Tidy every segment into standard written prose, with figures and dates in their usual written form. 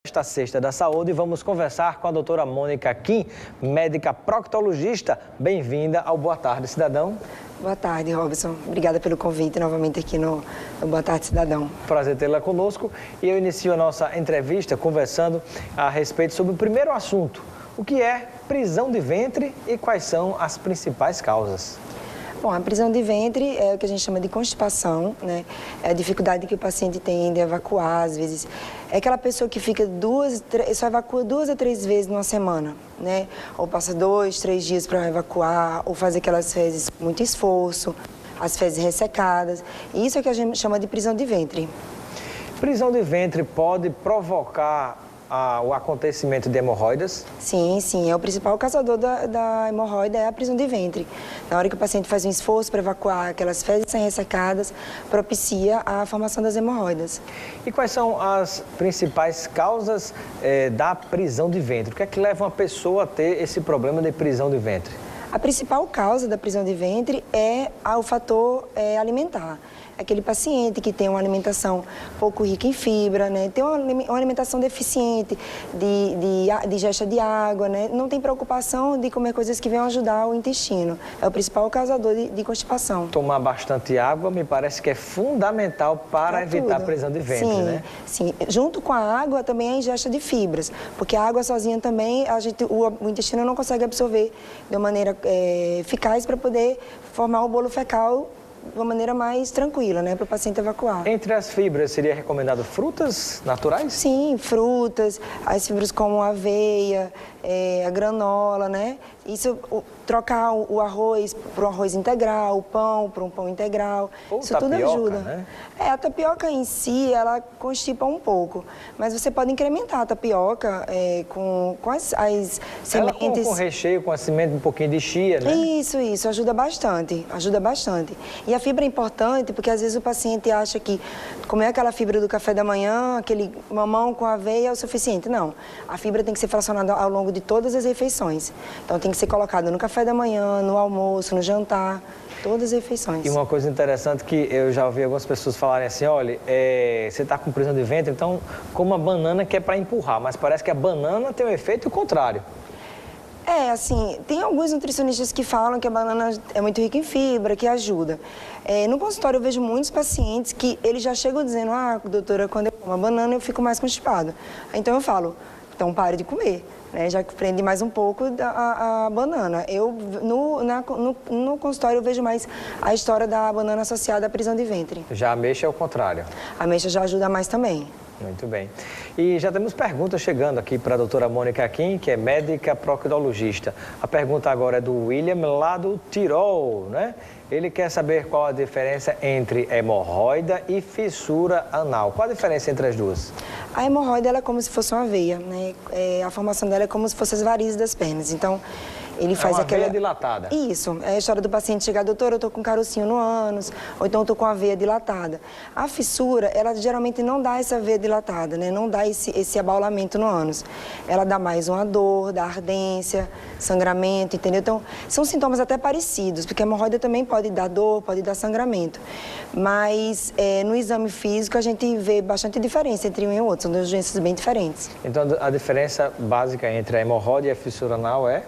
Esta sexta da saúde, vamos conversar com a doutora Mônica Kim, médica proctologista. Bem-vinda ao Boa Tarde, Cidadão. Boa tarde, Robson. Obrigada pelo convite novamente aqui no Boa Tarde, Cidadão. Prazer tê-la conosco. E eu inicio a nossa entrevista conversando a respeito sobre o primeiro assunto. O que é prisão de ventre e quais são as principais causas? Bom, a prisão de ventre é o que a gente chama de constipação, né? É a dificuldade que o paciente tem de evacuar, às vezes. É aquela pessoa que fica só evacua 2 a 3 vezes numa semana, né? Ou passa 2, 3 dias para evacuar, ou faz aquelas fezes com muito esforço, as fezes ressecadas. E isso é o que a gente chama de prisão de ventre. Prisão de ventre pode provocar o acontecimento de hemorroidas? Sim, sim. É o principal causador da hemorroida é a prisão de ventre. Na hora que o paciente faz um esforço para evacuar aquelas fezes ressecadas, propicia a formação das hemorroidas. E quais são as principais causas da prisão de ventre? O que é que leva uma pessoa a ter esse problema de prisão de ventre? A principal causa da prisão de ventre é o fator alimentar. Aquele paciente que tem uma alimentação pouco rica em fibra, né? Tem uma alimentação deficiente de ingesta de água, né? Não tem preocupação de comer coisas que venham ajudar o intestino. É o principal causador de constipação. Tomar bastante água me parece que é fundamental para evitar a prisão de ventre, sim, né? Sim, junto com a água também a ingesta de fibras, porque a água sozinha também o intestino não consegue absorver de uma maneira eficaz para poder formar o bolo fecal de uma maneira mais tranquila, né, para o paciente evacuar. Entre as fibras, seria recomendado frutas naturais? Sim, frutas, as fibras como a aveia, a granola, né? Isso, trocar o arroz por um arroz integral, o pão por um pão integral, ou isso tapioca, tudo ajuda. Né? A tapioca em si, ela constipa um pouco, mas você pode incrementar a tapioca com as sementes. Ela com recheio, com a semente, um pouquinho de chia, né? Isso, ajuda bastante, E a fibra é importante porque às vezes o paciente acha que comer aquela fibra do café da manhã, aquele mamão com aveia é o suficiente. Não, a fibra tem que ser fracionada ao longo de todas as refeições. Então tem que ser colocada no café da manhã, no almoço, no jantar, todas as refeições. E uma coisa interessante que eu já ouvi algumas pessoas falarem assim, olha, você está com prisão de ventre, então coma banana que é para empurrar, mas parece que a banana tem um efeito contrário. Assim, tem alguns nutricionistas que falam que a banana é muito rica em fibra, que ajuda. No consultório eu vejo muitos pacientes que eles já chegam dizendo, doutora, quando eu como a banana eu fico mais constipado. Então eu falo, então pare de comer, né? Já que prende mais um pouco a banana. No consultório eu vejo mais a história da banana associada à prisão de ventre. Já a ameixa é o contrário. A ameixa já ajuda mais também. Muito bem. E já temos perguntas chegando aqui para a doutora Mônica Kim, que é médica proctologista. A pergunta agora é do William, lá do Tirol, né? Ele quer saber qual a diferença entre hemorroida e fissura anal. Qual a diferença entre as duas? A hemorroida ela é como se fosse uma veia, né? A formação dela é como se fossem as varizes das pernas. Então, ele faz aquela veia dilatada. Isso, é a história do paciente chegar, doutor, eu tô com carocinho no ânus, ou então eu tô com a veia dilatada. A fissura, ela geralmente não dá essa veia dilatada, né? Não dá esse abaulamento no ânus. Ela dá mais uma dor, dá ardência, sangramento, entendeu? Então, são sintomas até parecidos, porque a hemorroida também pode dar dor, pode dar sangramento. Mas no exame físico a gente vê bastante diferença entre um e o outro, são duas doenças bem diferentes. Então, a diferença básica entre a hemorroida e a fissura anal é?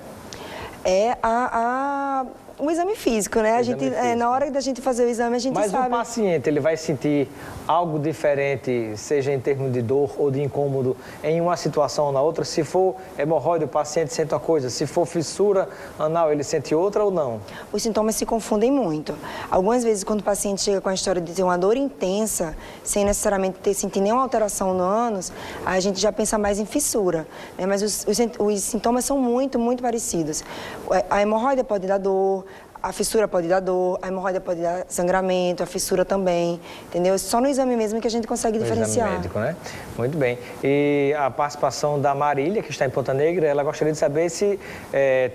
O exame físico, né? Na hora da gente fazer o exame, a gente sabe... Mas o paciente, ele vai sentir algo diferente, seja em termos de dor ou de incômodo, em uma situação ou na outra? Se for hemorroida, o paciente sente uma coisa. Se for fissura anal, ele sente outra ou não? Os sintomas se confundem muito. Algumas vezes, quando o paciente chega com a história de ter uma dor intensa, sem necessariamente sentir nenhuma alteração no ânus, a gente já pensa mais em fissura, né? Mas os sintomas são muito, muito parecidos. A hemorroida pode dar dor, a fissura pode dar dor, a hemorroida pode dar sangramento, a fissura também, entendeu? Só no exame mesmo que a gente consegue diferenciar. No exame médico, né? Muito bem. E a participação da Marília, que está em Ponta Negra, ela gostaria de saber se,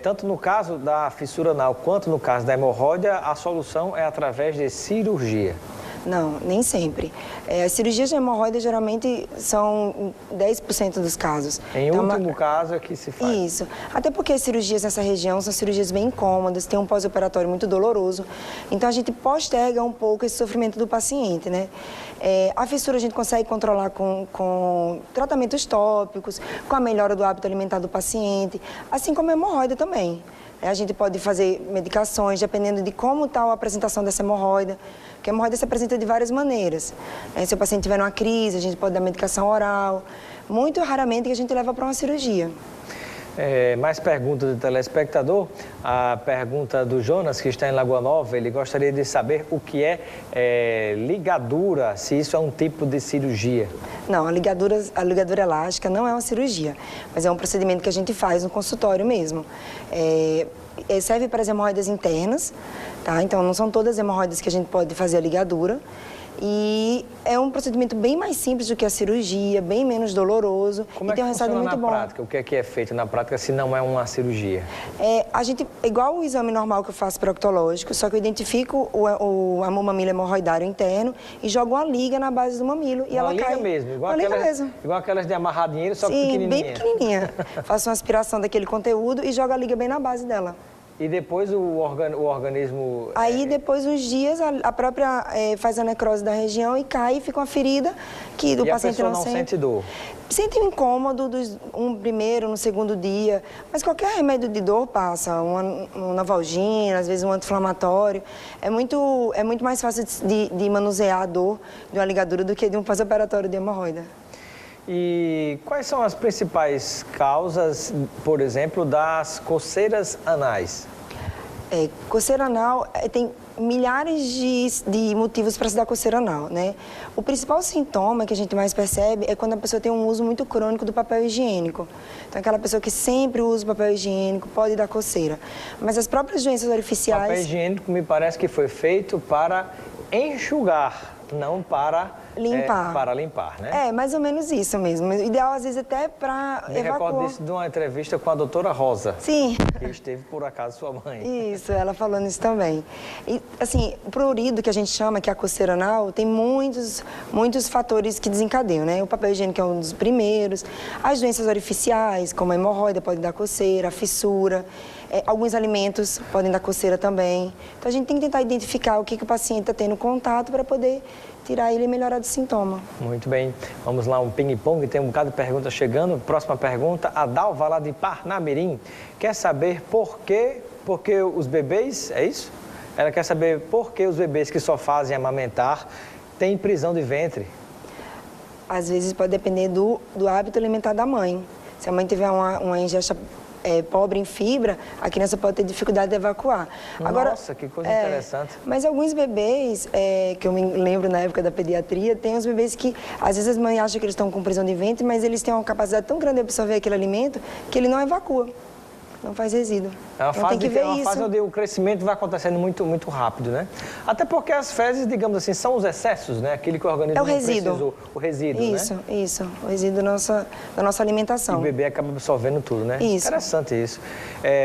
tanto no caso da fissura anal quanto no caso da hemorroida, a solução é através de cirurgia. Não, nem sempre. As cirurgias de hemorroida geralmente são 10% dos casos. Em último caso é que se faz. Isso. Até porque as cirurgias nessa região são cirurgias bem incômodas, tem um pós-operatório muito doloroso. Então a gente posterga um pouco esse sofrimento do paciente, né? A fissura a gente consegue controlar com tratamentos tópicos, com a melhora do hábito alimentar do paciente, assim como a hemorroida também. A gente pode fazer medicações, dependendo de como está a apresentação dessa hemorroida, porque a hemorroida se apresenta de várias maneiras. Se o paciente tiver uma crise, a gente pode dar medicação oral. Muito raramente que a gente leva para uma cirurgia. Mais perguntas do telespectador. A pergunta do Jonas, que está em Lagoa Nova, ele gostaria de saber o que é ligadura, se isso é um tipo de cirurgia. Não, a ligadura elástica não é uma cirurgia, mas é um procedimento que a gente faz no consultório mesmo. Serve para as hemorroidas internas, tá? Então não são todas as hemorroidas que a gente pode fazer a ligadura. E é um procedimento bem mais simples do que a cirurgia, bem menos doloroso. Como é que funciona na prática? O que é feito na prática se não é uma cirurgia? A gente, igual o exame normal que eu faço proctológico, só que eu identifico o mamilo hemorroidário interno e jogo uma liga na base do mamilo. E ela liga cai. Mesmo? Igual aquelas de amarrar dinheiro, só Sim, pequenininha? Bem pequenininha. Faço uma aspiração daquele conteúdo e jogo a liga bem na base dela. E depois o organismo... Aí, depois uns dias, a própria faz a necrose da região e cai e fica uma ferida que o paciente não sente. E a pessoa não sente dor? Sente um incômodo no primeiro, no segundo dia, mas qualquer remédio de dor passa, uma Novalgina, às vezes um anti-inflamatório. É muito mais fácil de manusear a dor de uma ligadura do que de um pós-operatório de hemorroida. E quais são as principais causas, por exemplo, das coceiras anais? Coceira anal tem milhares de motivos para se dar coceira anal, né? O principal sintoma que a gente mais percebe é quando a pessoa tem um uso muito crônico do papel higiênico. Então, aquela pessoa que sempre usa o papel higiênico pode dar coceira. Mas as próprias doenças artificiais... O papel higiênico me parece que foi feito para enxugar, não para... limpar. Para limpar, né? Mais ou menos isso mesmo. O ideal, às vezes, até para evacuar. Me recordo disso de uma entrevista com a doutora Rosa. Sim. Que esteve, por acaso, sua mãe. Isso, ela falou nisso também. E, assim, o prurido, que a gente chama, que é a coceira anal, tem muitos fatores que desencadeiam, né? O papel higiênico é um dos primeiros. As doenças orificiais, como a hemorroida, pode dar coceira, a fissura. Alguns alimentos podem dar coceira também. Então, a gente tem que tentar identificar o que o paciente está tendo contato para poder tirar ele e melhorar do sintoma. Muito bem. Vamos lá, um ping-pong, tem um bocado de perguntas chegando. Próxima pergunta, a Dalva, lá de Parnamirim, quer saber por que os bebês, é isso? Ela quer saber por que os bebês que só fazem amamentar têm prisão de ventre. Às vezes pode depender do hábito alimentar da mãe. Se a mãe tiver uma ingesta pobre em fibra, a criança pode ter dificuldade de evacuar. Agora, nossa, que coisa interessante. Mas alguns bebês, que eu me lembro na época da pediatria, tem uns bebês que, às vezes as mães acham que eles estão com prisão de ventre, mas eles têm uma capacidade tão grande de absorver aquele alimento que ele não evacua. Não faz resíduo. É uma fase onde o crescimento vai acontecendo muito, muito rápido, né? Até porque as fezes, digamos assim, são os excessos, né? Aquilo que o organismo não precisou. O resíduo, isso, né? Isso. O resíduo da nossa alimentação. E o bebê acaba absorvendo tudo, né? Isso. Interessante isso.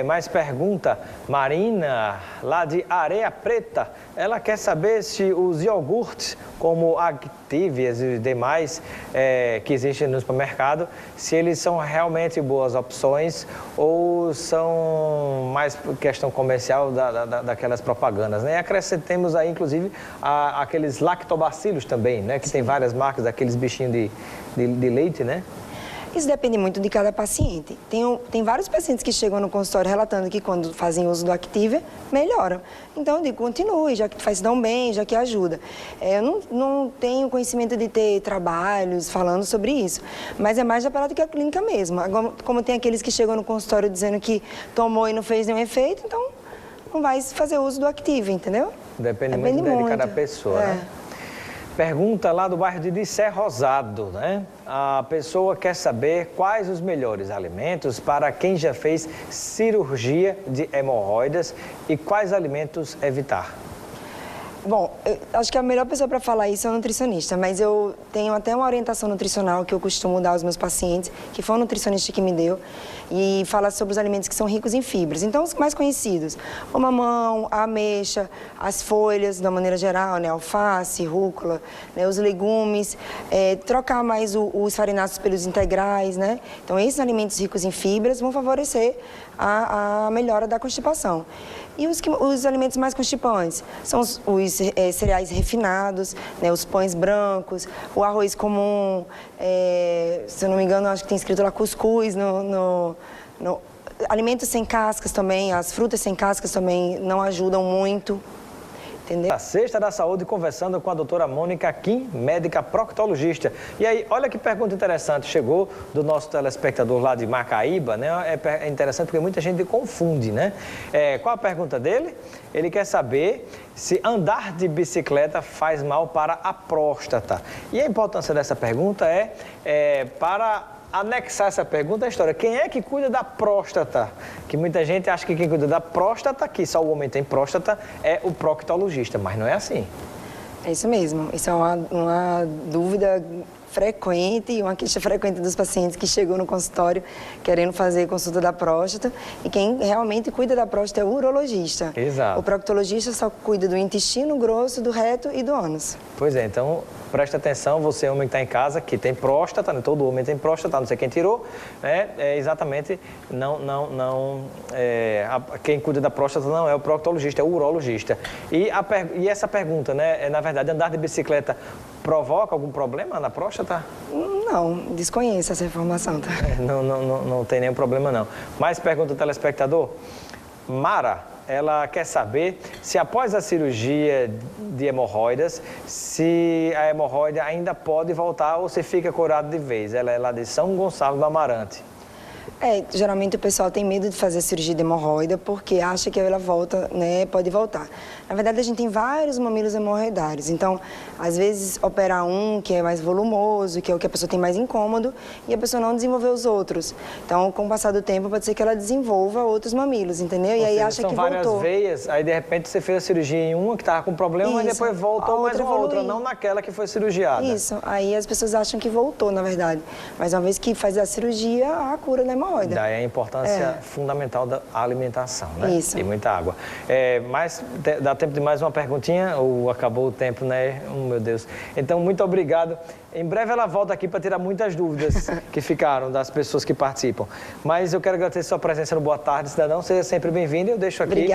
Mais pergunta, Marina, lá de Areia Preta. Ela quer saber se os iogurtes, como Activias e demais que existem no supermercado, se eles são realmente boas opções ou são mais questão comercial daquelas propagandas, né? E acrescentemos aí, inclusive, aqueles lactobacilos também, né? Que tem várias marcas, daqueles bichinhos de leite, né? Isso depende muito de cada paciente. Tem vários pacientes que chegam no consultório relatando que quando fazem uso do Activia, melhoram. Então, eu digo, continue, já que faz tão bem, já que ajuda. Eu não tenho conhecimento de ter trabalhos falando sobre isso, mas é mais da prática clínica mesmo. Agora, como tem aqueles que chegam no consultório dizendo que tomou e não fez nenhum efeito, então não vai fazer uso do Activia, entendeu? Depende muito de cada pessoa, né? Pergunta lá do bairro de Dissé Rosado, né? A pessoa quer saber quais os melhores alimentos para quem já fez cirurgia de hemorroidas e quais alimentos evitar. Bom, eu acho que a melhor pessoa para falar isso é o nutricionista, mas eu tenho até uma orientação nutricional que eu costumo dar aos meus pacientes, que foi um nutricionista que me deu, e fala sobre os alimentos que são ricos em fibras. Então, os mais conhecidos, o mamão, a ameixa, as folhas, de uma maneira geral, né, alface, rúcula, né, os legumes, trocar mais os farináceos pelos integrais, né? Então, esses alimentos ricos em fibras vão favorecer a melhora da constipação. E os alimentos mais constipantes são os cereais refinados, né, os pães brancos, o arroz comum, se eu não me engano, acho que tem escrito lá cuscuz alimentos sem cascas também, as frutas sem cascas também não ajudam muito. Entendeu? A Sexta da Saúde, conversando com a doutora Mônica Kim, médica proctologista. E aí, olha que pergunta interessante, chegou do nosso telespectador lá de Macaíba, né? É interessante porque muita gente confunde, né? Qual a pergunta dele? Ele quer saber se andar de bicicleta faz mal para a próstata. E a importância dessa pergunta para anexar essa pergunta à história. Quem é que cuida da próstata? Que muita gente acha que quem cuida da próstata, que só o homem tem próstata, é o proctologista, mas não é assim. É isso mesmo. Isso é uma dúvida frequente e uma queixa frequente dos pacientes que chegou no consultório querendo fazer consulta da próstata, e quem realmente cuida da próstata é o urologista. Exato. O proctologista só cuida do intestino grosso, do reto e do ânus. Pois é, então presta atenção, você homem que está em casa, que tem próstata, né? Todo homem tem próstata, não sei quem tirou, né? Exatamente, quem cuida da próstata não é o proctologista, é o urologista. E essa pergunta, né? Na verdade, andar de bicicleta provoca algum problema na próstata? Não, desconheço essa informação. Tá? Não tem nenhum problema, não. Mais pergunta do telespectador? Mara, ela quer saber se após a cirurgia de hemorroidas, se a hemorroida ainda pode voltar ou se fica curado de vez. Ela é lá de São Gonçalo do Amarante. Geralmente o pessoal tem medo de fazer a cirurgia de hemorroida porque acha que ela volta, né, pode voltar. Na verdade, a gente tem vários mamilos hemorroidários, então, às vezes, operar um que é mais volumoso, que é o que a pessoa tem mais incômodo, e a pessoa não desenvolveu os outros. Então, com o passar do tempo, pode ser que ela desenvolva outros mamilos, entendeu? E aí acha que voltou. São várias veias, aí de repente você fez a cirurgia em uma que estava com problema, mas depois voltou mais uma outra, não naquela que foi cirurgiada. Isso, aí as pessoas acham que voltou, na verdade. Mas uma vez que faz a cirurgia, a cura da hemorroida. Daí a importância fundamental da alimentação, né? Isso. E muita água. Mas dá tempo de mais uma perguntinha ou acabou o tempo, né? Meu Deus. Então, muito obrigado. Em breve ela volta aqui para tirar muitas dúvidas que ficaram das pessoas que participam. Mas eu quero agradecer sua presença no Boa Tarde, Cidadão. Seja sempre bem-vindo. Eu deixo aqui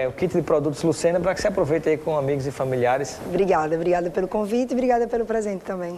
o kit de produtos Lucena para que você aproveite aí com amigos e familiares. Obrigada pelo convite e obrigada pelo presente também.